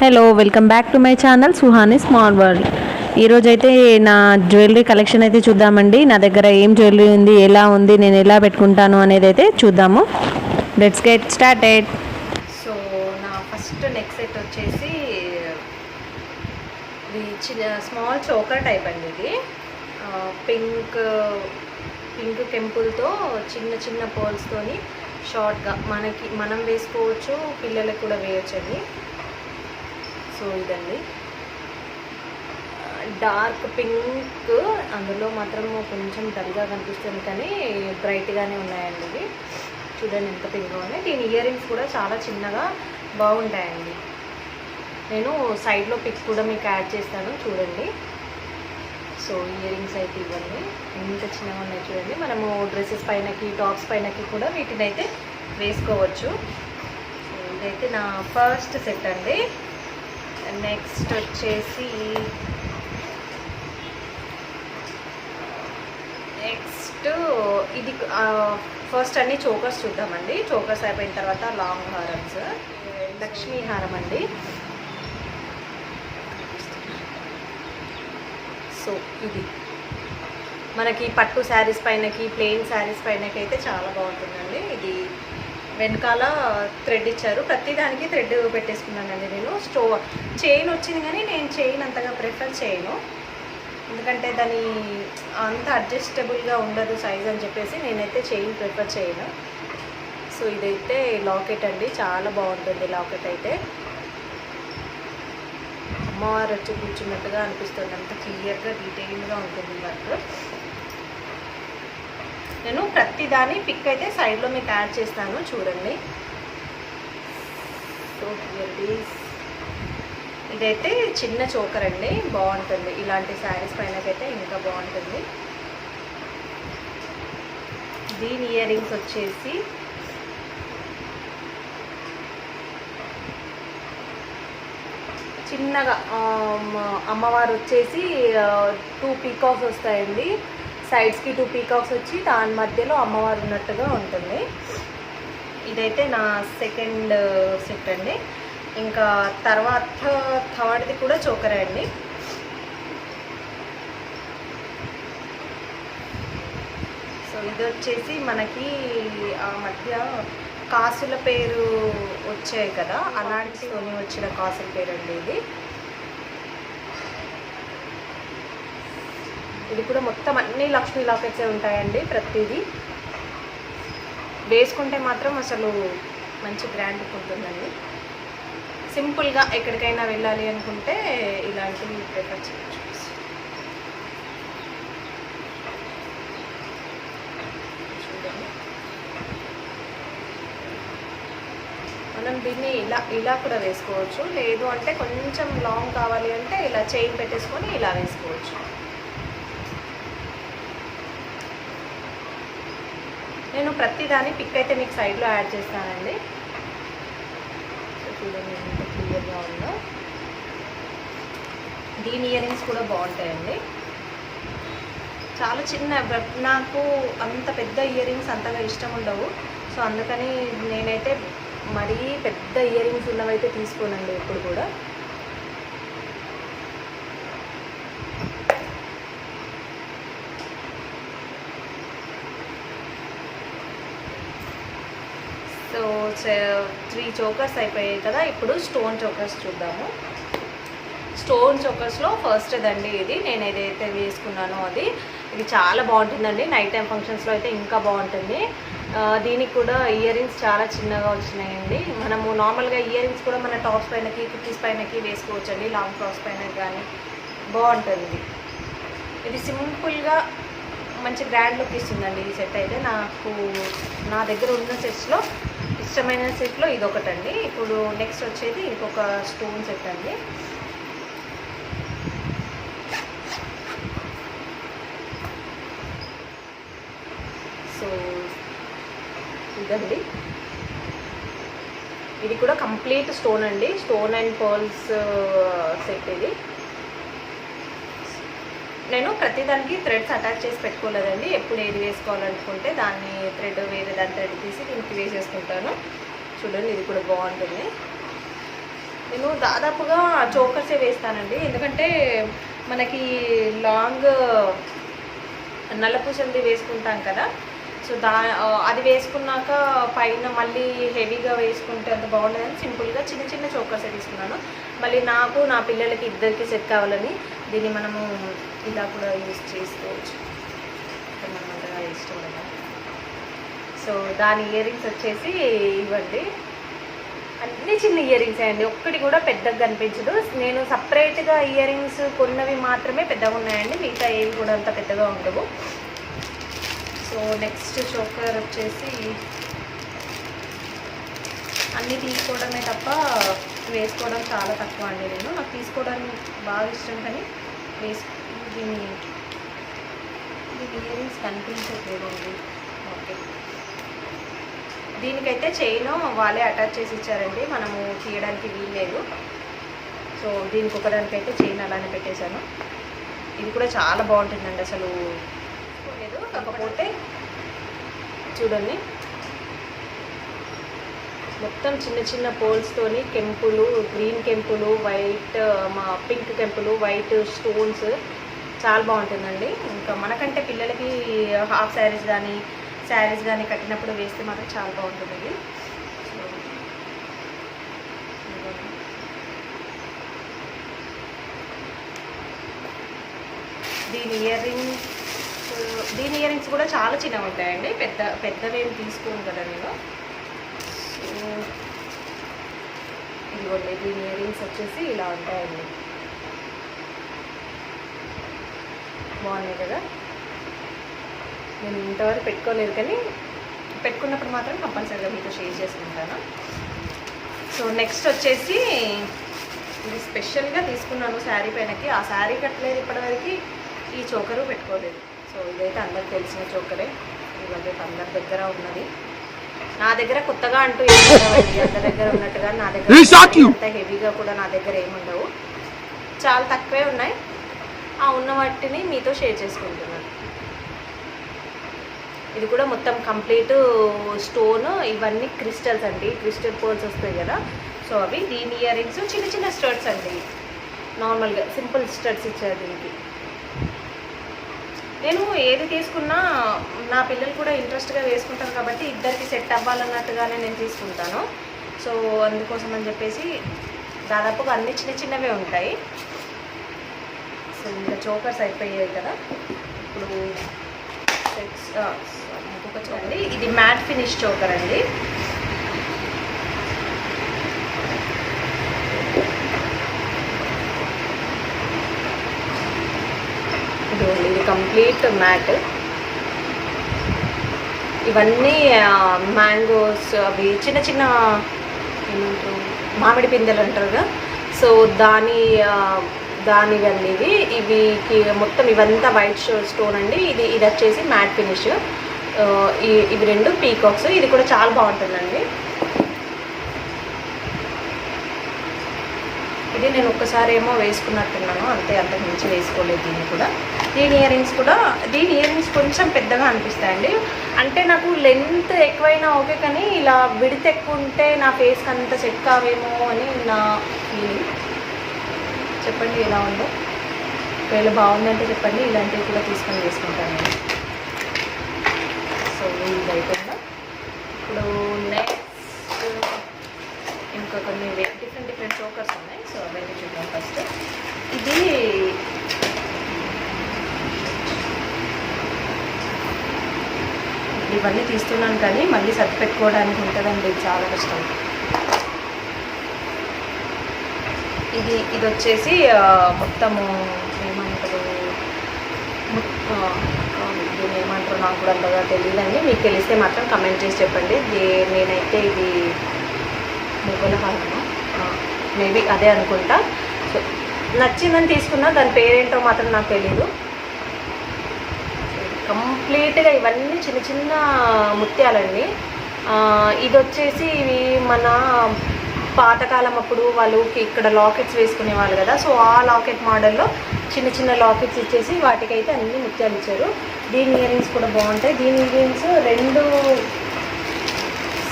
Hello welcome back to my channel Suhani small world. ఈరోజైతే నా jewellery collection అయితే చూద్దామండి. నా దగ్గర ఏం జ్యువెలరీ ఉంది, ఎలా ఉంది, నేను ఎలా పెట్టుకుంటాను అనేది అయితే చూద్దాము. Let's get started. సో నా ఫస్ట్ నెక్ సెట్ వచ్చేసి ఇది చిన్న స్మాల్ చోకర్ టైప్ అండి. ఇది పింక్ కెంపుల్తో చిన్న చిన్న పర్ల్స్తోని షార్ట్గా మనం వేసుకోవచ్చు, పిల్లలకు కూడా వేయచ్చండి. సో ఇదండి డార్క్ పింక్, అందులో మాత్రం కొంచెం డల్గా కనిపిస్తుంది కానీ బ్రైట్గానే ఉన్నాయండి. ఇవి చూడండి ఎంత పింక్గా ఉన్నాయి. దీని ఇయర్ రింగ్స్ కూడా చాలా చిన్నగా బాగుంటాయండి. నేను సైడ్లో పిక్స్ కూడా మీకు యాడ్ చేస్తాను చూడండి. సో ఇయర్ రింగ్స్ అయితే ఇవన్నీ ఎంత చిన్నగా ఉన్నాయి చూడండి. మనము డ్రెస్సెస్ పైనకి, టాప్స్ పైనకి కూడా వీటిని అయితే వేసుకోవచ్చు. సో ఇదైతే నా ఫస్ట్ సెట్ అండి. నెక్స్ట్ వచ్చేసి ఇది ఫస్ట్ అన్ని చోకర్స్ చూద్దామండి. చోకర్స్ అయిపోయిన తర్వాత లాంగ్ హారమ్స్. లక్ష్మీ హారం అండి. సో ఇది మనకి పట్టు శారీస్ పైనకి, ప్లెయిన్ శారీస్ పైనకి అయితే చాలా బాగుంటుందండి. ఇది వెనకాల థ్రెడ్ ఇచ్చారు, ప్రతిదానికి థ్రెడ్ పెట్టేసుకున్నానండి. నేను చైన్ వచ్చింది కానీ నేను చైన్ అంతగా ప్రిఫర్ చేయను, ఎందుకంటే దాని అంత అడ్జస్టబుల్గా ఉండదు సైజ్ అని చెప్పేసి నేనైతే చైన్ ప్రిఫర్ చేయను. సో ఇదైతే లాకెట్ అండి, చాలా బాగుంటుంది లాకెట్ అయితే. అమ్మవారు వచ్చి కూర్చున్నట్టుగా అనిపిస్తుంది, అంత క్లియర్గా డీటెయిల్గా ఉంటుంది వర్క్. నేను ప్రతిదాని పిక్ అయితే సైడ్లో మీకు యాడ్ చేస్తాను చూడండి. సో ఇదైతే చిన్న చోకర్ అండి, బాగుంటుంది ఇలాంటి శారీస్ పైనకైతే ఇంకా బాగుంటుంది. దీని ఇయర్ రింగ్స్ వచ్చేసి చిన్నగా అమ్మవారు వచ్చేసి 2 పీకాక్స్ వస్తాయండి. సైడ్స్కి 2 పీకాక్స్ వచ్చి దాని మధ్యలో అమ్మవారు ఉన్నట్టుగా ఉంటుంది. ఇదైతే నా సెకండ్ సెట్ అండి. ఇంకా తర్వాత థర్డ్ది కూడా చోకరే అండి. సో ఇది వచ్చేసి మనకి ఆ మధ్య కాసుల పేరు వచ్చాయి కదా, అలాంటి వచ్చిన కాసుల పేరు అండి ఇది. ఇది కూడా మొత్తం అన్ని లక్ష్మీ లాకెట్సే ఉంటాయండి. ప్రతిదీ వేసుకుంటే మాత్రం అసలు మంచి బ్రాండ్ ఉంటుందండి. సింపుల్గా ఎక్కడికైనా వెళ్ళాలి అనుకుంటే ఇలాంటివి ప్రిఫర్ చేయొచ్చు. చూడండి, మనం దీన్ని ఇలా కూడా వేసుకోవచ్చు, లేదు అంటే కొంచెం లాంగ్ కావాలి అంటే ఇలా చైన్ పెట్టేసుకొని ఇలా వేసుకోవచ్చు. నేను ప్రతిదాని పిక్ అయితే మీకు సైడ్లో యాడ్ చేస్తానండి. చూడండి ఎంత క్లియర్గా ఉందో. దీని ఇయర్ రింగ్స్ కూడా బాగుంటాయండి, చాలా చిన్న. నాకు అంత పెద్ద ఇయర్ రింగ్స్ అంతగా ఇష్టం ఉండవు. సో అందుకని నేనైతే మరీ పెద్ద ఇయర్ రింగ్స్ ఉన్నవైతే తీసుకోనండి ఎప్పుడు కూడా. సో 3 చోకర్స్ అయిపోయాయి కదా. ఇప్పుడు స్టోన్ చోకర్స్ చూద్దాము. స్టోన్ చోకర్స్లో ఫస్ట్ దండి ఇది, నేను ఏదైతే వేసుకున్నానో అది. ఇది చాలా బాగుంటుందండి, నైట్ టైం ఫంక్షన్స్లో అయితే ఇంకా బాగుంటుంది. దీనికి కూడా ఇయర్ రింగ్స్ చాలా చిన్నగా వచ్చినాయండి. మనము నార్మల్గా ఇయర్ రింగ్స్ కూడా మన టాప్స్ పైనకి, కుర్తీస్ పైనకి వేసుకోవచ్చండి, లాంగ్ ఫ్రాక్స్ పైన కానీ బాగుంటుంది. ఇది సింపుల్గా మంచి గ్రాండ్ లుక్ ఇస్తుందండి ఈ సెట్ అయితే. నా దగ్గర ఉన్న సెట్స్లో ఇష్టమైన సెట్లో ఇదొకటండి. ఇప్పుడు నెక్స్ట్ వచ్చేది ఇంకొక స్టోన్ సెట్ అండి. సో ఇదండి, ఇది కూడా కంప్లీట్ స్టోన్ అండి, స్టోన్ అండ్ పర్ల్స్ సెట్ ఇది. నేను ప్రతిదానికి థ్రెడ్స్ అటాచ్ చేసి పెట్టుకోలేదండి. ఎప్పుడు ఏది వేసుకోవాలనుకుంటే దాన్ని వేరే దాని థ్రెడ్ తీసి దీనికి వేసేసుకుంటాను. చూడండి ఇది కూడా బాగుంటుంది. నేను దాదాపుగా చోకర్సే వేస్తానండి, ఎందుకంటే మనకి లాంగ్ నల్లపూసలది వేసుకుంటాం కదా, సో అది వేసుకున్నాక పైన మళ్ళీ హెవీగా వేసుకుంటే అంత బాగుండదని సింపుల్గా చిన్న చిన్న చోకర్సే తీసుకున్నాను. మళ్ళీ నాకు నా పిల్లలకి ఇద్దరికి సెట్ కావాలని దీన్ని మనము ఇలా కూడా యూజ్ చేసుకోవచ్చు, మనం అంతగా ఇష్టం కదా. సో దాని ఇయర్ రింగ్స్ వచ్చేసి ఇవ్వండి, అన్నీ చిన్న ఇయర్ రింగ్స్ అండి, ఒక్కటి కూడా పెద్దగా కనిపించదు. నేను సపరేట్గా ఇయర్ రింగ్స్ కొన్నవి మాత్రమే పెద్దగా ఉన్నాయండి, మిగతా ఏవి కూడా అంత పెద్దగా ఉండవు. సో నెక్స్ట్ చోకర్ వచ్చేసి అన్నీ తీసుకోవడమే తప్ప వేసుకోవడం చాలా తక్కువ అండి. నాకు తీసుకోవడం బాగా ఇష్టం, కానీ దీని ఇయర్ రింగ్స్ కనిపించట్లేదండి. ఓకే, దీనికైతే చైన్ వాళ్ళే అటాచ్ చేసి ఇచ్చారండి, మనము తీయడానికి వీల్లేదు. సో దీనికి ఒకదానికైతే చైన్ అలానే పెట్టేశాను. ఇది కూడా చాలా బాగుంటుందండి, అసలు లేదు. కాకపోతే చూడండి, మొత్తం చిన్న చిన్న పోల్స్తోని కెంపులు, గ్రీన్ కెంపులు, వైట్ పింక్ కెంపులు, వైట్ స్టోన్స్, చాలా బాగుంటుందండి. ఇంకా మనకంటే పిల్లలకి హాఫ్ శారీస్ కానీ కట్టినప్పుడు వేస్తే మాత్రం చాలా బాగుంటుంది ఇది. దీని ఇయర్ రింగ్స్ కూడా చాలా చిన్నగా ఉంటాయండి, పెద్దవేం తీసుకోను కదా నేను. సో ఇదిగోండి, దీని ఇయర్ రింగ్స్ వచ్చేసి ఇలా ఉంటాయండి, బాగున్నాయి కదా. నేను ఇంతవరకు పెట్టుకోలేదు, కానీ పెట్టుకున్నప్పుడు మాత్రం కంపల్సరీగా మీతో షేర్ చేసుకుంటాను. సో నెక్స్ట్ వచ్చేసి ఇది స్పెషల్గా తీసుకున్నాను శారీ పైనకి, ఆ శారీ కట్టలేదు ఇప్పటివరకు, ఈ చోకరు పెట్టుకోలేదు. సో ఇదైతే అందరికి తెలిసిన చోకరే, ఇవాళ అందరి దగ్గర ఉన్నది. నా దగ్గర కొత్తగా అంటూ ఏముండవండి, అందరి దగ్గర ఉన్నట్టుగా నా దగ్గర అంత హెవీగా కూడా నా దగ్గర ఏముండవు, చాలా తక్కువే ఉన్నాయి. ఆ ఉన్న వాటిని మీతో షేర్ చేసుకుంటున్నాను. ఇది కూడా మొత్తం కంప్లీట్ స్టోన్, ఇవన్నీ క్రిస్టల్స్ అండి, క్రిస్టల్ పోల్స్ వస్తాయి కదా, సో అవి. దీని ఇయర్ రింగ్స్ చిన్న చిన్న స్టడ్స్ అండి, నార్మల్గా సింపుల్ స్టడ్స్ ఇచ్చారు దీనికి. నేను ఏది తీసుకున్నా నా పిల్లలు కూడా ఇంట్రెస్ట్గా వేసుకుంటాను కాబట్టి ఇద్దరికి సెట్ అవ్వాలన్నట్టుగానే నేను తీసుకుంటాను. సో అందుకోసం అని చెప్పేసి దాదాపుగా అన్ని చిన్న చిన్నవే ఉంటాయి. సో ఇంకా చోకర్స్ అయిపోయాయి కదా, ఇప్పుడు ఇంకొక చూడండి, ఇది మ్యాట్ ఫినిష్ చోకర్ అండి. ఇది కంప్లీట్ మ్యాట్. ఇవన్నీ మ్యాంగోస్, అవి చిన్న చిన్న ఏమంటారు, మామిడి పిందెలు అంటారు కదా, సో దానివన్నీ ఇవి మొత్తం ఇవంతా వైట్ స్టోన్ అండి. ఇది వచ్చేసి మ్యాట్ ఫినిష్. ఇవి రెండు పీకాక్స్, ఇది కూడా చాలా బాగుంటుందండి. ఇది నేను ఒక్కసారి ఏమో వేసుకున్నట్టున్నాను అంతే, అంతకు మించి వేసుకోలేదు. దీన్ని కూడా దీని ఇయర్ రింగ్స్ కొంచెం పెద్దగా అనిపిస్తాయండి, అంటే నాకు లెంత్ ఎక్కువైనా ఓకే, కానీ ఇలా విడత ఎక్కువ ఉంటే నా ఫేస్కి అంత సెట్ కావేమో అని నా ఫీలింగ్. చెప్పండి ఎలా ఉందో, ఒకవేళ బాగుందంటే చెప్పండి, ఇలాంటివి కూడా తీసుకొని వేసుకుంటాను. సో ఇది అయిపోయిందా. ఇప్పుడు నెక్స్ట్ ఇంకా కొన్ని డిఫరెంట్ చోకర్స్ ఉన్నాయి, సో అవన్నీ చూద్దాం. ఫస్ట్ ఇది ఇవన్నీ తీస్తున్నాను, కానీ మళ్ళీ సర్ది పెట్టుకోవడానికి ఉంటుందండి, చాలా కష్టం. ఇది వచ్చేసి మొత్తము ఏమంటారు, దీన్ని ఏమంటారు నాకు కూడా అంతగా తెలియదండి, మీకు తెలిస్తే మాత్రం కమెంట్ చేసి చెప్పండి. నేనైతే ఇది మొబైల్ హాల్మా మేబీ అదే అనుకుంటా. సో నచ్చిందని తీసుకున్నా, దాని పేరేంటో మాత్రం నాకు తెలీదు. కంప్లీట్గా ఇవన్నీ చిన్న చిన్న ముత్యాలండి. ఇది వచ్చేసి ఇవి మన పాతకాలం అప్పుడు వాళ్ళు ఇక్కడ లాకెట్స్ వేసుకునే వాళ్ళు కదా, సో ఆ లాకెట్ మోడల్లో చిన్న చిన్న లాకెట్స్ ఇచ్చేసి వాటికైతే అన్ని ముత్యాలు ఇచ్చారు. దీని ఇయర్ రింగ్స్ కూడా బాగుంటాయి. దీని ఇయర్ రింగ్స్ 2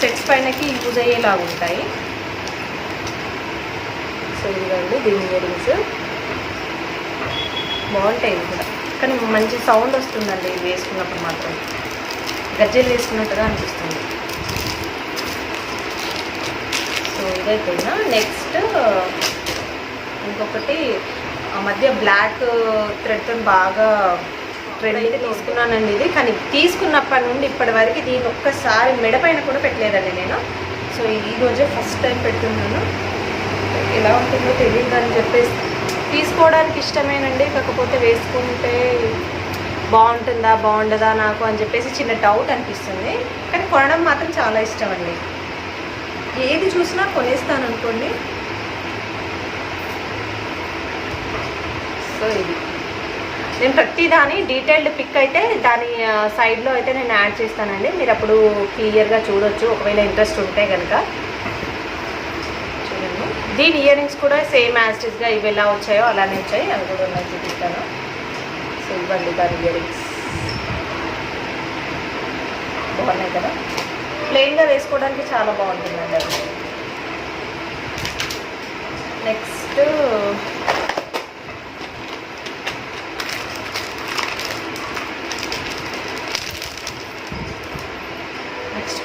సెట్స్ పైనకి యూజ్ అయ్యేలాగా ఉంటాయి. సో ఇదిగోండి దీని ఇయర్ రింగ్స్ బాగుంటాయి కూడా, కానీ మంచి సౌండ్ వస్తుందండి ఇది వేసుకున్నప్పుడు మాత్రం, గజ్జెలు వేసుకున్నట్టుగా అనిపిస్తుంది. సో ఇదైపోయినా నెక్స్ట్ ఇంకొకటి ఆ మధ్య బ్లాక్ థ్రెడ్తో బాగా ట్రెండ్ అయితే తీసుకున్నానండి ఇది, కానీ తీసుకున్నప్పటి నుండి ఇప్పటి వరకు దీన్ని ఒక్కసారి మెడపైన కూడా పెట్టలేదండి నేను. సో ఈరోజే ఫస్ట్ టైం పెడుతున్నాను, ఎలా ఉంటుందో తెలియదు అని చెప్పేసి తీసుకోవడానికి ఇష్టమేనండి, కాకపోతే వేసుకుంటే బాగుంటుందా బాగుండదా నాకు అని చెప్పేసి చిన్న డౌట్ అనిపిస్తుంది, కానీ కొనడం మాత్రం చాలా ఇష్టం అండి. ఏది చూసినా కొనేస్తాను అనుకోండి. సో ఇది నేను ప్రతిదాని డీటెయిల్డ్ పిక్ అయితే దాని సైడ్లో అయితే నేను యాడ్ చేస్తానండి, మీరు అప్పుడు క్లియర్గా చూడొచ్చు ఒకవేళ ఇంట్రెస్ట్ ఉంటే కనుక. చూడండి దీని ఇయర్ రింగ్స్ కూడా సేమ్ యాస్టిస్గా ఇవి ఎలా వచ్చాయో అలానే వచ్చాయి, అవి కూడా ఉన్నాయి చూపిస్తాను. సో ఇవ్వండి దాని ఇయర్ రింగ్స్ బాగున్నాయి కదా, ప్లెయిన్గా వేసుకోవడానికి చాలా బాగుంటుందండి అది. నెక్స్ట్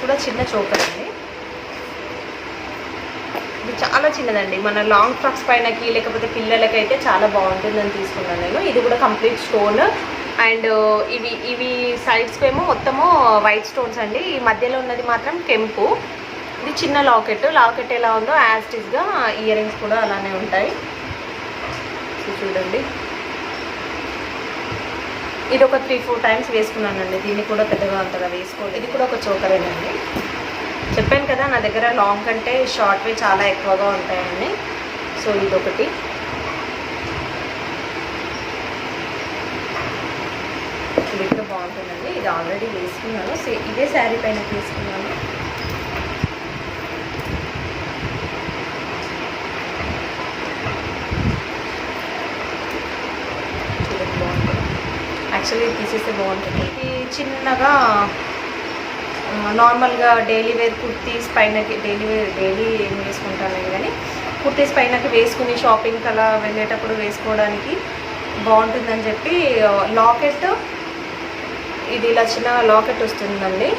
కూడా చిన్న చోకర్ అండి, ఇది చాలా చిన్నదండి, మన లాంగ్ ఫ్రాక్స్ పైనకి లేకపోతే పిల్లలకైతే చాలా బాగుంటుందని తీసుకున్నాను నేను. ఇది కూడా కంప్లీట్ స్టోన్ అండ్ ఇవి సైడ్స్కి ఏమో మొత్తము వైట్ స్టోన్స్ అండి, ఈ మధ్యలో ఉన్నది మాత్రం కెంపు. ఇది చిన్న లాకెట్ ఎలా ఉందో యాస్టిస్గా ఇయర్ రింగ్స్ కూడా అలానే ఉంటాయి. చూడండి ఇది ఒక 3-4 టైమ్స్ వేసుకున్నానండి, దీన్ని కూడా పెద్దగా అంతగా వేసుకోలేదు. ఇది కూడా ఒక చోకరేనండి, చెప్పాను కదా నా దగ్గర లాంగ్ కంటే షార్ట్వే చాలా ఎక్కువగా ఉంటాయండి. సో ఇదొకటి, ఇది కూడా బాగుంటుందండి, ఇది ఆల్రెడీ వేసుకున్నాను, ఇదే శారీ పైన వేసుకున్నాను. యాక్చువల్లీ తీసేస్తే బాగుంటుంది. ఇది చిన్నగా నార్మల్గా డైలీ వేర్ కుర్తీస్ పైనకి డైలీ ఏం వేసుకుంటాను కానీ కుర్తీస్ పైనకి వేసుకుని షాపింగ్కి అలా వెళ్ళేటప్పుడు వేసుకోవడానికి బాగుంటుందని చెప్పి లాకెట్, ఇది ఇలా చిన్న లాకెట్ వస్తుందండి.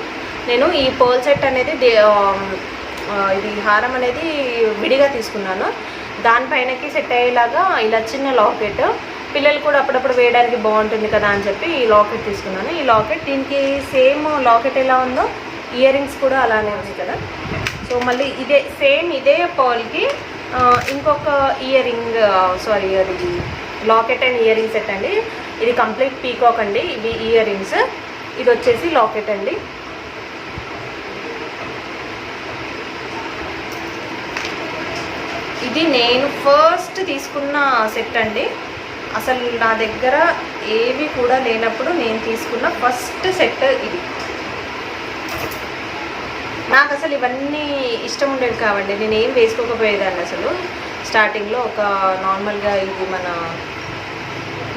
నేను ఈ పర్ల్ సెట్ అనేది ఇది హారం అనేది విడిగా తీసుకున్నాను, దానిపైనకి సెట్ అయ్యేలాగా ఇలా చిన్న లాకెట్, పిల్లలు కూడా అప్పుడప్పుడు వేయడానికి బాగుంటుంది కదా అని చెప్పి ఈ లాకెట్ తీసుకున్నాను. ఈ లాకెట్ దీనికి సేమ్ లాకెట్ ఎలా ఉందో ఇయర్ రింగ్స్ కూడా అలానే ఉంది కదా. సో మళ్ళీ ఇదే పర్ల్కి ఇంకొక ఇయర్ రింగ్ అది locket and ear ring set అండి. ఇది కంప్లీట్ పీకాక్ అండి, ఇవి ఇయర్ రింగ్స్, ఇది వచ్చేసి లాకెట్ అండి. ఇది నేను ఫస్ట్ తీసుకున్న సెట్ అండి, అసలు నా దగ్గర ఏవి కూడా లేనప్పుడు నేను తీసుకున్న ఫస్ట్ సెట్ ఇది. నాకు అసలు ఇవన్నీ ఇష్టం ఉండేది కావండి, నేను ఏం వేసుకోకపోయేదాన్ని అసలు. స్టార్టింగ్లో ఒక నార్మల్గా ఇది మన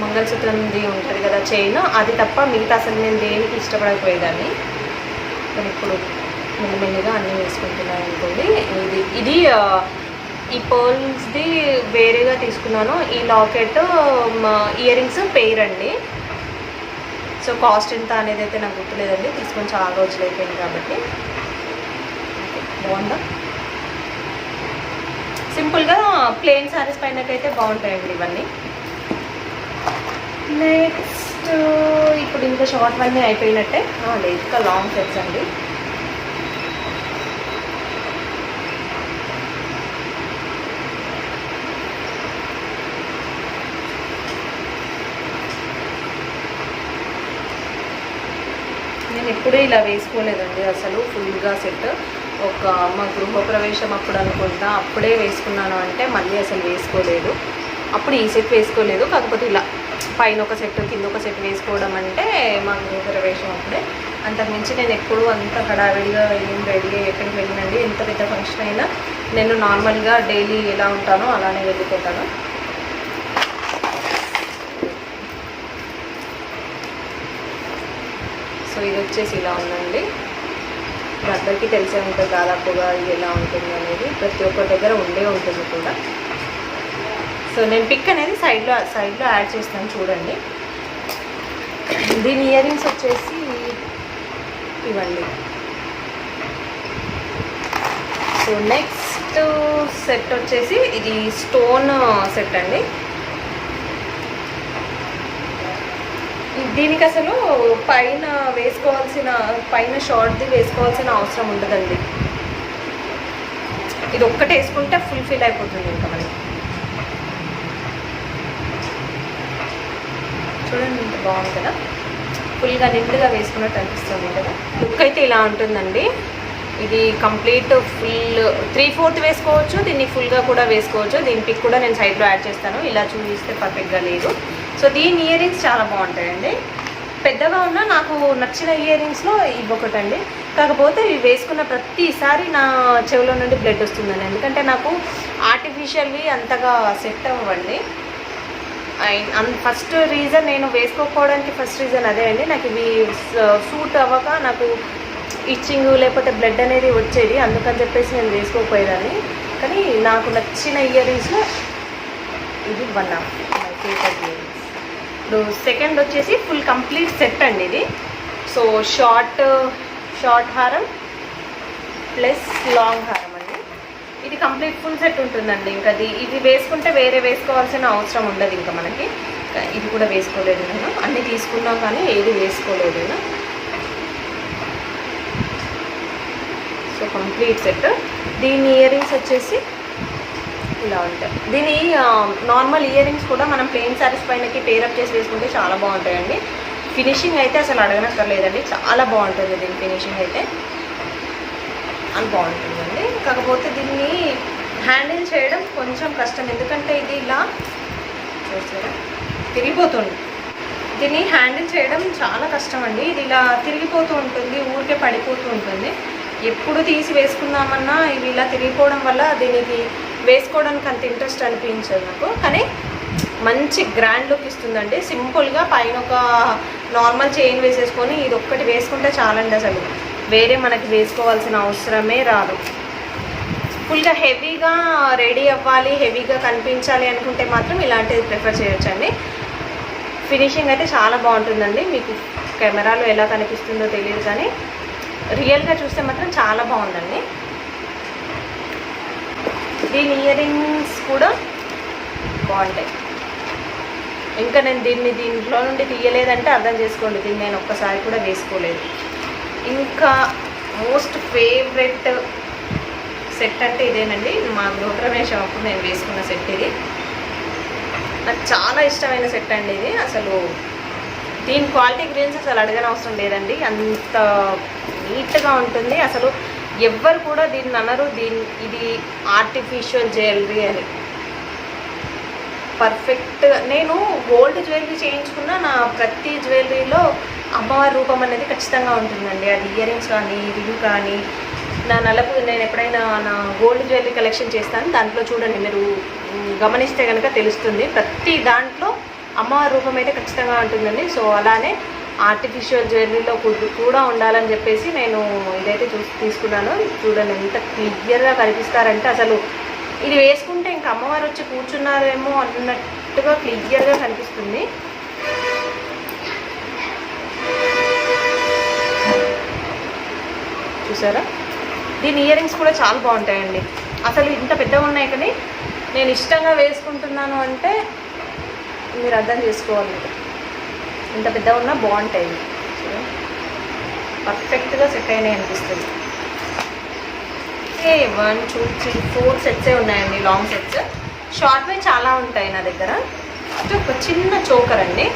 మంగళసూత్రంది ఉంటుంది కదా చైన్, అది తప్ప మిగతా అసలు నేను దేనికి ఇష్టపడకపోయేదాన్ని. కానీ ఇప్పుడు మెల్లిమెల్లిగా అన్నీ వేసుకుంటున్నాను అనుకోండి. ఇది ఈ పర్ల్స్ది వేరేగా తీసుకున్నాను, ఈ లాకెట్ ఇయర్ రింగ్స్ పెయిర్ అండి. సో కాస్ట్ ఎంత అనేది అయితే నాకు గుర్తులేదండి, తీసుకొని చాలా రోజులు అయిపోయింది కాబట్టి. బాగుందా, సింపుల్గా ప్లెయిన్ శారీస్ పైనకైతే బాగుంటాయండి ఇవన్నీ. నెక్స్ట్ ఇప్పుడు ఇంకా షార్ట్ వన్నీ అయిపోయినట్టే, లేదు ఇంకా లాంగ్ సెట్స్ అండి. నేను ఎప్పుడూ ఇలా వేసుకోలేదండి అసలు ఫుల్గా సెట్. ఒక మా గృహప్రవేశం అప్పుడు అనుకుంటా అప్పుడే వేసుకున్నాను, అంటే మళ్ళీ అసలు వేసుకోలేదు. అప్పుడు ఈ సెట్ వేసుకోలేదు, కాకపోతే ఇలా పైన ఒక సెట్ కింద ఒక సెట్ వేసుకోవడం అంటే మా గృహప్రవేశం అప్పుడే. అంతకుమించి నేను ఎప్పుడూ అంత హడావిడిగా ఏం రెడీ ఎక్కడికి వెళ్ళినండి, ఎంత పెద్ద ఫంక్షన్ అయినా నేను నార్మల్గా డైలీ ఎలా ఉంటానో అలానే వెళ్ళిపోతాను. సో ఇది వచ్చేసి ఇలా ఉందండి, అందరికీ తెలిసే ఉంటుంది దాదాపుగా ఇది ఎలా ఉంటుంది అనేది, ప్రతి ఒక్కరి దగ్గర ఉండే ఉంటుంది కూడా. సో నేను పిక్ అనేది సైడ్లో యాడ్ చేస్తాను చూడండి. దీని ఇయర్ రింగ్స్ వచ్చేసి ఇవ్వండి. సో నెక్స్ట్ సెట్ వచ్చేసి ఇది స్టోన్ సెట్ అండి. దీనికి అసలు పైన షార్ట్ది వేసుకోవాల్సిన అవసరం ఉండదండి. ఇది ఒక్కటి వేసుకుంటే ఫుల్ఫిల్ అయిపోతుంది ఇంకా మనకి. చూడండి ఇంత బాగుంది కదా, ఫుల్గా నిండుగా వేసుకున్నట్టు అనిపిస్తుంది కదా. లుక్ అయితే ఇలా ఉంటుందండి. ఇది కంప్లీట్ ఫుల్ 3/4 వేసుకోవచ్చు, దీన్ని ఫుల్గా కూడా వేసుకోవచ్చు. దీని పిక్ కూడా నేను సైడ్లో యాడ్ చేస్తాను, ఇలా చూపిస్తే పర్ఫెక్ట్గా లేదు. సో దీని ఇయర్ రింగ్స్ చాలా బాగుంటాయండి. పెద్దగా ఉన్నా నాకు నచ్చిన ఇయర్ రింగ్స్లో ఇవి ఒకటండి. కాకపోతే ఇవి వేసుకున్న ప్రతిసారి నా చెవిలో నుండి బ్లడ్ వస్తుందండి. ఎందుకంటే నాకు ఆర్టిఫిషియల్వి అంతగా సెట్ అవ్వండి. అండ్ ఫస్ట్ రీజన్ నేను వేసుకోకపోవడానికి ఫస్ట్ రీజన్ అదే అండి. నాకు ఇవి సూట్ అవ్వక నాకు ఇచ్చింగ్ లేకపోతే బ్లడ్ అనేది వచ్చేది, అందుకని చెప్పేసి నేను వేసుకోకపోయేదాన్ని. కానీ నాకు నచ్చిన ఇయర్ రింగ్స్లో ఇది one of my favourite ear rings. ఇప్పుడు సెకండ్ వచ్చేసి ఫుల్ కంప్లీట్ సెట్ అండి ఇది. సో షార్ట్ హారం ప్లస్ లాంగ్ హారం అండి. ఇది కంప్లీట్ ఫుల్ సెట్ ఉంటుందండి. ఇంకా ఇది వేసుకుంటే వేరే వేసుకోవాల్సిన అవసరం ఉండదు ఇంకా మనకి. ఇది కూడా వేసుకోలేదు నేను, అన్నీ తీసుకున్నాం కానీ ఏది వేసుకోలేదు నేను. So complete set. దీని ఇయర్ రింగ్స్ వచ్చేసి ఇలా ఉంటాయి. దీని నార్మల్ ఇయర్ రింగ్స్ కూడా మనం ప్లెయిన్ శారీస్ పైనకి పేరప్ చేసి వేసుకుంటే చాలా బాగుంటాయండి. ఫినిషింగ్ అయితే అసలు అడగనక్కర్లేదండి, చాలా బాగుంటుంది దీని ఫినిషింగ్ అయితే, అది బాగుంటుందండి. కాకపోతే దీన్ని హ్యాండిల్ చేయడం కొంచెం కష్టం, ఎందుకంటే ఇది ఇలా చూసారా తిరిగిపోతుంది. దీన్ని హ్యాండిల్ చేయడం చాలా కష్టం అండి. ఇది ఇలా తిరిగిపోతూ ఉంటుంది, ఊరికే పడిపోతూ ఉంటుంది. ఎప్పుడు తీసి వేసుకుందామన్నా ఇవి ఇలా తిరిగిపోవడం వల్ల దీనికి వేసుకోవడానికి అంత ఇంట్రెస్ట్ అనిపించదు నాకు. కానీ మంచి గ్రాండ్ లుక్ ఇస్తుందండి. సింపుల్గా పైన ఒక నార్మల్ చైన్ వేసేసుకొని ఇది ఒక్కటి వేసుకుంటే చాలండి. అసలు వేరే మనకి వేసుకోవాల్సిన అవసరమే రాదు. ఫుల్గా హెవీగా రెడీ అవ్వాలి, హెవీగా కనిపించాలి అనుకుంటే మాత్రం ఇలాంటిది ప్రిఫర్ చేయొచ్చండి. ఫినిషింగ్ అయితే చాలా బాగుంటుందండి. మీకు కెమెరాలో ఎలా కనిపిస్తుందో తెలియదు కానీ రియల్గా చూస్తే మాత్రం చాలా బాగుందండి. దీని ఇయర్ రింగ్స్ కూడా బాగుంటాయి. ఇంకా నేను దీంట్లో నుండి తీయలేదంటే అర్థం చేసుకోండి, దీన్ని నేను ఒక్కసారి కూడా వేసుకోలేదు. ఇంకా మోస్ట్ ఫేవరెట్ సెట్ అంటే ఇదేనండి. మా గృహప్రవేశం అప్పుడు నేను వేసుకున్న సెట్ ఇది. నాకు చాలా ఇష్టమైన సెట్ అండి ఇది. అసలు దీని క్వాలిటీ గురించి అసలు అడగనవసరం లేదండి, అంత నీట్గా ఉంటుంది. అసలు ఎవ్వరు కూడా దీన్ని అనరు ఇది ఆర్టిఫిషియల్ జ్యువెలరీ అని. పర్ఫెక్ట్గా నేను గోల్డ్ జ్యువెలరీ చేయించుకున్న నా ప్రతి జ్యువెలరీలో అమ్మవారి రూపం అనేది ఖచ్చితంగా ఉంటుందండి. అది ఇయర్ రింగ్స్ కానీ రింగ్ కానీ నేను ఎప్పుడైనా నా గోల్డ్ జ్యువెలరీ కలెక్షన్ చేస్తాను, దాంట్లో చూడండి మీరు గమనిస్తే కనుక తెలుస్తుంది. ప్రతి దాంట్లో అమ్మవారి రూపం అయితే ఖచ్చితంగా ఉంటుందండి. సో అలానే ఆర్టిఫిషియల్ జ్యువెలరీలో కూడా ఉండాలని చెప్పేసి నేను ఇదైతే తీసుకున్నాను. చూడండి ఎంత క్లియర్గా కనిపిస్తారంటే అసలు ఇది వేసుకుంటే ఇంకా అమ్మవారు వచ్చి కూర్చున్నారేమో అన్నట్టుగా క్లియర్గా కనిపిస్తుంది. చూసారా? దీని ఇయర్ రింగ్స్ కూడా చాలా బాగుంటాయండి. అసలు ఇంత పెద్దగా ఉన్నాయి కానీ నేను ఇష్టంగా వేసుకుంటున్నాను అంటే మీరు అర్థం చేసుకోవాలి. ఇంత పెద్దగా ఉన్నా బాగుంటాయి, పర్ఫెక్ట్గా సెట్ అయినాయి అనిపిస్తుంది. 1 2 3 4 సెట్సే ఉన్నాయండి, లాంగ్ సెట్స్. షార్ట్వే చాలా ఉంటాయి నా దగ్గర. ఒక చిన్న చోకర్ అండి.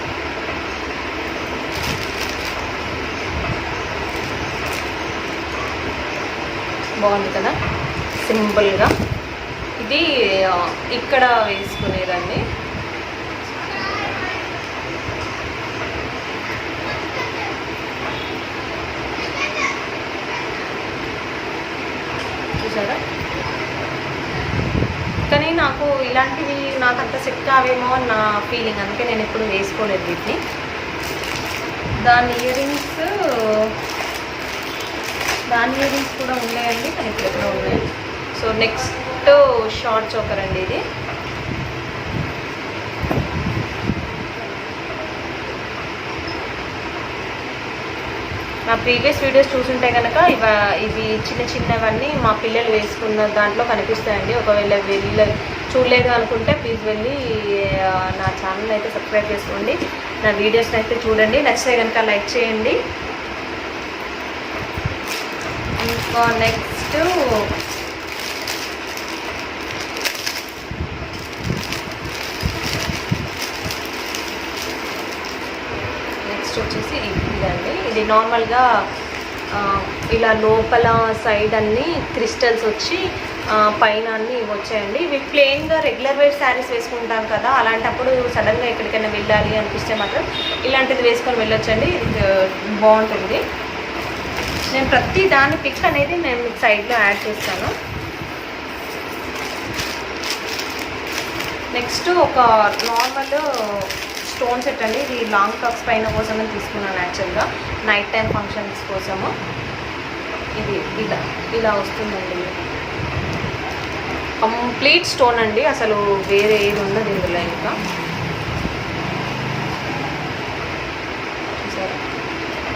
బాగుంది కదా, సింపుల్గా. ఇది ఇక్కడ వేసుకునేదండి. చూసారా? కానీ నాకు ఇలాంటివి నాకు అంత సెట్ కావేమో అని నా ఫీలింగ్, అందుకే నేను ఎప్పుడు వేసుకోలేదు వీటిని. దాని ఇయర్ రింగ్స్ కూడా ఉన్నాయండి, కానీ ఇప్పుడు ఎప్పుడో ఉన్నాయి. సో నెక్స్ట్ షార్ట్ చోకర్ అండి ఇది. నా ప్రీవియస్ వీడియోస్ చూసుంటే కనుక ఇవి చిన్న చిన్నవన్నీ మా పిల్లలు వేసుకున్న దాంట్లో కనిపిస్తాయండి. ఒకవేళ చూడలేదు అనుకుంటే ప్లీజ్ వెళ్ళి నా ఛానల్ అయితే సబ్స్క్రైబ్ చేసుకోండి, నా వీడియోస్ని అయితే చూడండి, నచ్చితే కనుక లైక్ చేయండి. ఇంకా నెక్స్ట్ వచ్చేసి ఇదండి. ఇది నార్మల్గా ఇలా లోపల సైడ్ అన్నీ క్రిస్టల్స్ వచ్చి పైన అన్నీ వచ్చాయండి. ఇవి ప్లెయిన్గా రెగ్యులర్ వేర్ శారీస్ వేసుకుంటాం కదా, అలాంటప్పుడు సడన్గా ఎక్కడికైనా వెళ్ళాలి అనిపిస్తే మాత్రం ఇలాంటిది వేసుకొని వెళ్ళొచ్చండి. ఇది బాగుంటుంది. నేను ప్రతి దాని పిక్ అనేది నేను మీకు సైడ్లో యాడ్ చేస్తాను. నెక్స్ట్ ఒక నార్మల్ స్టోన్ సెట్ అండి. ఇది లాంగ్ టాప్స్ పైన కోసమని తీసుకున్నాను యాక్చువల్గా, నైట్ టైం ఫంక్షన్స్ కోసము. ఇది ఇలా వస్తుందండి. కంప్లీట్ స్టోన్ అండి, అసలు వేరే ఏది ఉండదు ఇందులో. ఇంకా చూసారా,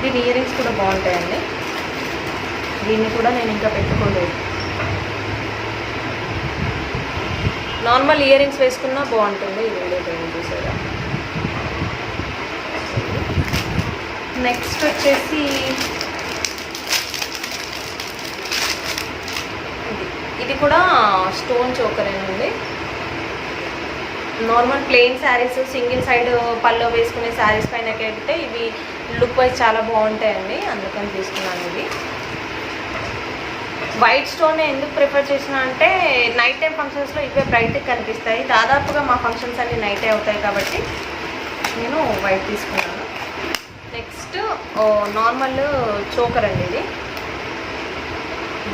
దీని ఇయర్ రింగ్స్ కూడా బాగుంటాయండి. దీన్ని కూడా నేను ఇంకా పెట్టుకోలేదు. నార్మల్ ఇయర్ రింగ్స్ వేసుకున్నా బాగుంటుంది. ఈ వీడియో పైన చూసారా. నెక్స్ట్ వచ్చేసి ఇది కూడా స్టోన్ చోకర్ అండి. Normal plain saris single side pallu వేసుకునే శారీస్ పైన అయితే ఇవి లుక్ వైజ్ చాలా బాగుంటాయండి, అందుకని తీసుకున్నాను. ఇది వైట్ స్టోన్ ఎందుకు ప్రిఫర్ చేసిన అంటే నైట్ టైం ఫంక్షన్స్లో ఇవే బ్రైట్గా కనిపిస్తాయి. దాదాపుగా మా ఫంక్షన్స్ అన్నీ నైటే అవుతాయి కాబట్టి నేను వైట్ తీసుకున్నాను. నెక్స్ట్ నార్మల్ చోకర్ అండి. ఇది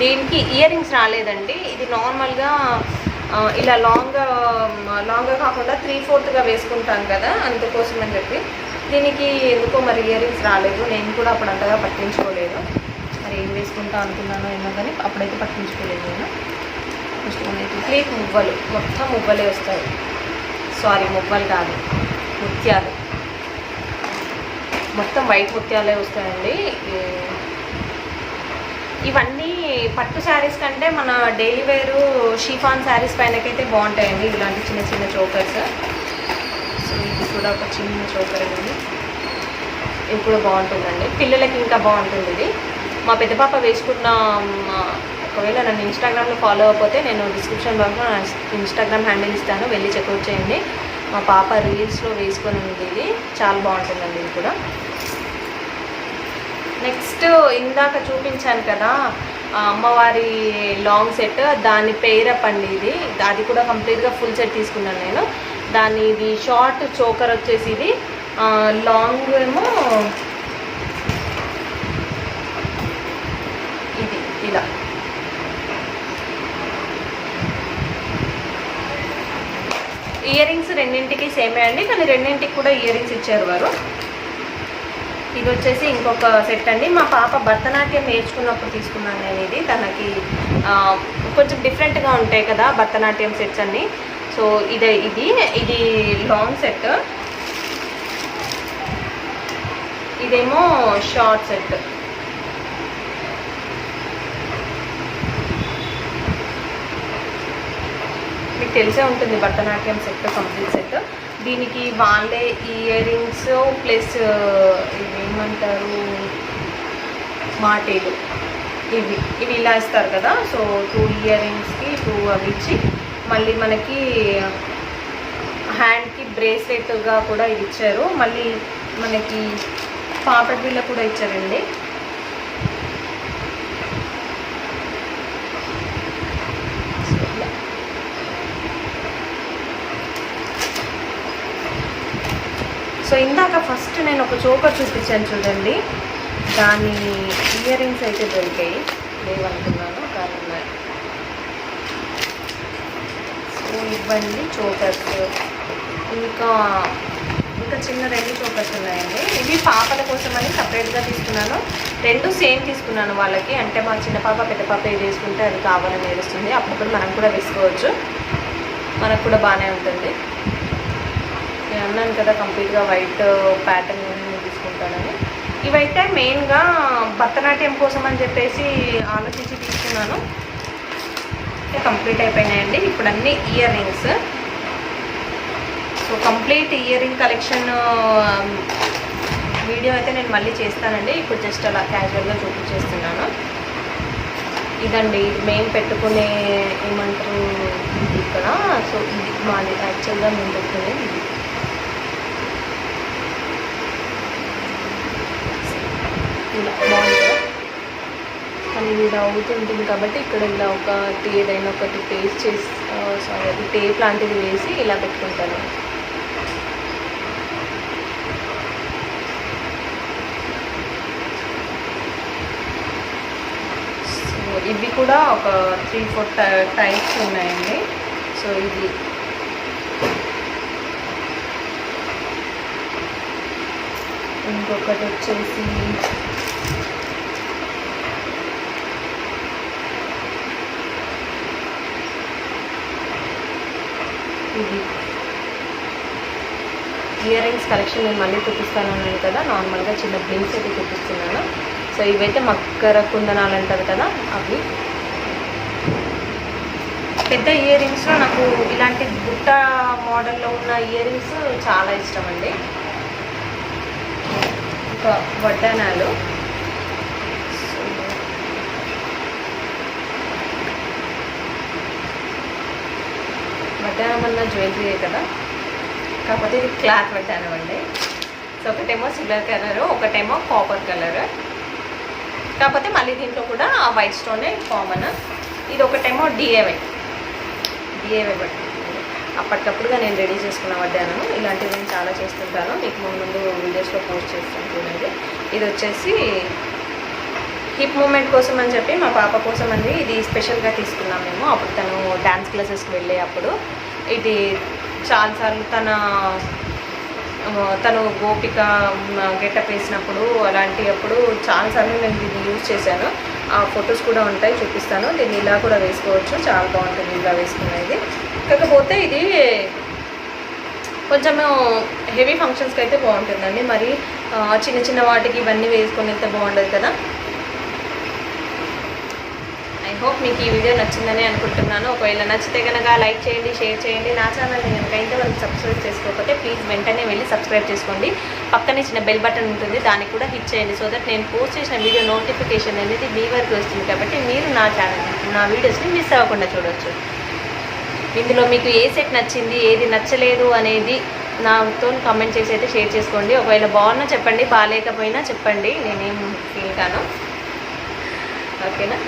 దీనికి ఇయర్ రింగ్స్ రాలేదండి. ఇది నార్మల్గా ఇలా లాంగ్గా కాకుండా 3/4గా వేసుకుంటాను కదా, అందుకోసం అని చెప్పి దీనికి ఎందుకో మరి ఇయర్ రింగ్స్ రాలేదు. నేను కూడా అప్పుడు అంతగా పట్టించుకోలేదు, మరి ఏం వేసుకుంటా అనుకున్నాను ఏమో, కానీ అప్పుడైతే పట్టించుకోలేదు నేను. స్టోన్ అయితే ప్లేట్ మువ్వలు, మొత్తం మువ్వలే వస్తాయి. సారీ, మువ్వలు కాదు, ముత్యాలు, మొత్తం వైట్ ముత్యాలే వస్తాయండి. ఇవన్నీ పట్టు శారీస్ కంటే మన డైలీ వేరు షిఫాన్ శారీస్ పైనకైతే బాగుంటాయండి ఇలాంటి చిన్న చిన్న చోకర్స్. సో ఇది కూడా ఒక చిన్న చోకర్ అండి, ఇది కూడా బాగుంటుందండి. పిల్లలకి ఇంకా బాగుంటుంది ఇది. మా పెద్ద పాప వేసుకున్న, ఒకవేళ నన్ను ఇన్స్టాగ్రామ్లో ఫాలో అవ్వకపోతే నేను డిస్క్రిప్షన్ బాక్స్లో నా ఇన్స్టాగ్రామ్ హ్యాండిల్ ఇస్తాను, వెళ్ళి చెక్అవుట్ చేయండి. మా పాప రీల్స్లో వేసుకొని ఉంది. ఇది చాలా బాగుంటుందండి. ఇది కూడా నెక్స్ట్ ఇందాక చూపించాను కదా అమ్మవారి లాంగ్ సెట్, దాని పేరప్ అండి. అది కూడా కంప్లీట్గా ఫుల్ సెట్ తీసుకున్నాను నేను. దాని ఇది షార్ట్ చోకర్ వచ్చేసి ఇది, లాంగ్ ఏమో ఇది ఇలా. ఇయర్ రింగ్స్ రెండింటికి సేమే అండి, కానీ రెండింటికి కూడా ఇయర్ రింగ్స్ ఇచ్చారు వారు. ఇది వచ్చేసి ఇంకొక సెట్ అండి. మా పాప భరతనాట్యం నేర్చుకున్నప్పుడు తీసుకున్నాను నేను ఇది. తనకి కొంచెం డిఫరెంట్గా ఉంటాయి కదా భరతనాట్యం సెట్స్ అన్నీ. సో ఇది లాంగ్ సెట్, ఇదేమో షార్ట్ సెట్. మీకు తెలిసే ఉంటుంది భరతనాట్యం సెట్, కంప్లీట్ సెట్. దీనికి వాళ్ళే ఇయర్ రింగ్స్ ప్లస్ ఇవి ఏమంటారు మాటేలు, ఇవి ఇలా ఇస్తారు కదా. సో 2 ఇయర్ రింగ్స్కి 2 అవి ఇచ్చి మళ్ళీ మనకి హ్యాండ్కి బ్రేస్లెట్గా కూడా ఇది ఇచ్చారు. మళ్ళీ మనకి పాపడ్ బిళ్ళ కూడా ఇచ్చారండి. సో ఇందాక ఫస్ట్ నేను ఒక చోకర్ చూపించాను చూడండి, దాని ఇయర్ రింగ్స్ అయితే దొరికాయి, లేవనుకున్నాను కానీ ఉన్నాయి. సో ఇవ్వండి చోకర్స్. ఇంకా చిన్న 2 చోకర్స్ ఉన్నాయండి. ఇవి పాపల కోసమని సపరేట్గా తీసుకున్నాను. 2 సేమ్ తీసుకున్నాను వాళ్ళకి, అంటే మా చిన్న పాప పెద్ద పాప ఏది వేసుకుంటే అది కావాలని ఏడుస్తుంది. అప్పుడు మనం కూడా వేసుకోవచ్చు, మనకు కూడా బాగానే ఉంటుంది. నేను అన్నాను కదా కంప్లీట్గా వైట్ ప్యాటర్న్ తీసుకుంటానని. ఇవైతే మెయిన్గా భరతనాట్యం కోసం అని చెప్పేసి ఆలోచించి తీసుకున్నాను. కంప్లీట్ అయిపోయినాయండి. ఇప్పుడు అన్ని ear rings. So complete ear ring collection video అయితే నేను మళ్ళీ చేస్తానండి. ఇప్పుడు జస్ట్ అలా క్యాజువల్గా చూపించేస్తున్నాను. ఇదండి మేము పెట్టుకునే ఏమంటారు ఇది ఇక్కడ. సో ఇది మాది యాక్చువల్గా మేము పెట్టుకునేది ఇది. ఇలా బాగుంటుంది కానీ ఇది అవుతుంటుంది కాబట్టి ఇక్కడ ఇలా ఒకటి ఏదైనా ఒకటి పేస్ట్ చేసి అది టేప్ లాంటిది వేసి ఇలా పెట్టుకుంటాను. సో ఇవి కూడా ఒక 3-4 టైప్స్ ఉన్నాయండి. సో ఇది ఇంకొకటి వచ్చేసి ఇది ఇయర్ రింగ్స్ కలెక్షన్ నేను మళ్ళీ చూపిస్తాను అన్నాను కదా. నార్మల్గా చిన్న బ్లింక్స్ అయితే చూపిస్తున్నాను. సో ఇవైతే మకర కుందనాలు అంటారు కదా, అవి. పెద్ద ఇయర్ రింగ్స్లో నాకు ఇలాంటి బుట్ట మోడల్లో ఉన్న ఇయర్ రింగ్స్ చాలా ఇష్టం అండి. ఇంకా వడ్డానాలు. వడ్డానం అన్న జ్యువెలరీయే కదా, కాకపోతే ఇది క్లాత్ వడ్డానం అండి. సో ఒకటేమో సిల్వర్ కలర్, ఒకటేమో కాపర్ కలర్. కాకపోతే మళ్ళీ దీంట్లో కూడా వైట్ స్టోనే కామన్. ఇది ఒకటేమో డిఏవై బట్ అప్పటికప్పుడుగా నేను రెడీ చేసుకున్న వడ్డాను. ఇలాంటివి నేను చాలా చేస్తుంటాను, మీకు ముందు వీడియోస్లో పోస్ట్ చేస్తాను చూడండి. ఇది వచ్చేసి హిప్ మూమెంట్ కోసం అని చెప్పి మా పాప కోసం అండి ఇది స్పెషల్గా తీసుకున్నాం మేము. అప్పుడు తను డ్యాన్స్ క్లాసెస్కి వెళ్ళే అప్పుడు ఇది చాలాసార్లు తను గోపిక గెటప్ వేసినప్పుడు అప్పుడు చాలాసార్లు నేను దీన్ని యూజ్ చేశాను. ఆ ఫొటోస్ కూడా ఉంటాయి, చూపిస్తాను. దీన్ని ఇలా కూడా వేసుకోవచ్చు, చాలా బాగుంటుంది ఇలా వేసుకునేది. కాకపోతే ఇది కొంచెము హెవీ ఫంక్షన్స్కి అయితే బాగుంటుందండి. మరి చిన్న చిన్న వాటికి ఇవన్నీ వేసుకొని అయితే బాగుండదు కదా. ఐ హోప్ మీకు ఈ వీడియో నచ్చిందని అనుకుంటున్నాను. ఒకవేళ నచ్చితే కనుక లైక్ చేయండి, షేర్ చేయండి. నా ఛానల్ని కనుక ఇంతవరకు సబ్స్క్రైబ్ చేసుకోకపోతే ప్లీజ్ వెంటనే వెళ్ళి సబ్స్క్రైబ్ చేసుకోండి. పక్కనే చిన్న బెల్ బటన్ ఉంటుంది, దానికి కూడా హిట్ చేయండి. సో దట్ నేను పోస్ట్ చేసిన వీడియో నోటిఫికేషన్ అనేది మీ వరకు వస్తుంది. కాబట్టి మీరు నా వీడియోస్ని మిస్ అవ్వకుండా చూడవచ్చు. ఇందులో మీకు ఏ సెట్ నచ్చింది, ఏది నచ్చలేదు అనేది నాతో కామెంట్ చేసి అయితే షేర్ చేసుకోండి. ఒకవేళ బాగున్నా చెప్పండి, బాగాలేకపోయినా చెప్పండి, నేనేం ఫీల్ కాను. ఓకేనా.